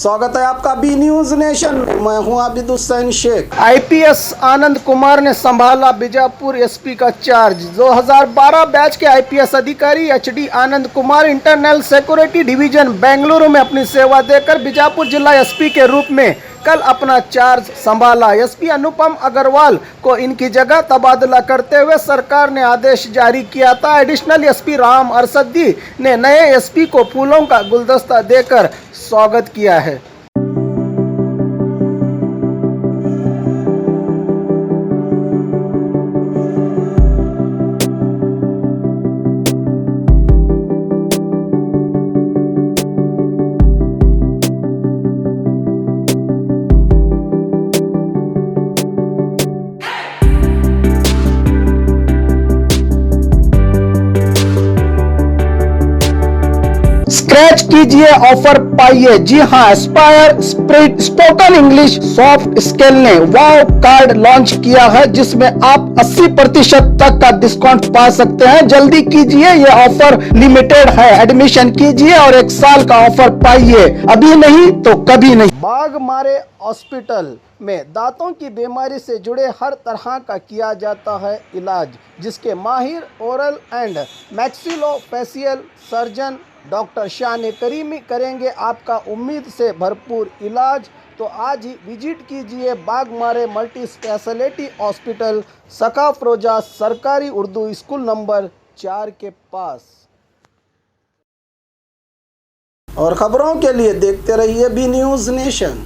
स्वागत है आपका बी न्यूज नेशन में। मैं हूं आबिद हुसैन शेख। आईपीएस आनंद कुमार ने संभाला बीजापुर एसपी का चार्ज। 2012 बैच के आईपीएस अधिकारी HD Anand Kumar internal security division Bengaluru में अपनी सेवा देकर बीजापुर जिला एसपी के रूप में कल अपना चार्ज संभाला। एसपी अनुपम अग्रवाल को इनकी जगह तबादला करते हुए सरकार ने आदेश जारी किया था। एडिशनल एसपी राम अरसदी ने नए एसपी को फूलों का गुलदस्ता देकर स्वागत किया है। स्क्रैच कीजिए, ऑफर पाइए। जी हाँ, Aspire spoken English soft skill ने वाव कार्ड लॉन्च किया है, जिसमें आप 80% तक का डिस्काउंट पा सकते हैं। जल्दी कीजिए, ये ऑफर लिमिटेड है। एडमिशन कीजिए और 1 साल का ऑफर पाइए, अभी नहीं तो कभी नहीं। बाघमारे हॉस्पिटल में दांतों की बीमारी से जुड़े हर तरह का किया जाता है इलाज, जिसके माहिर oral and maxillofacial surgeon doctor शान करीमी करेंगे आपका उम्मीद से भरपूर इलाज। तो आज ही विजिट कीजिए बाघमारे मल्टी स्पेशलिटी हॉस्पिटल, सकाफरोजा सरकारी उर्दू स्कूल नंबर 4 के पास। और खबरों के लिए देखते रहिए बी न्यूज नेशन।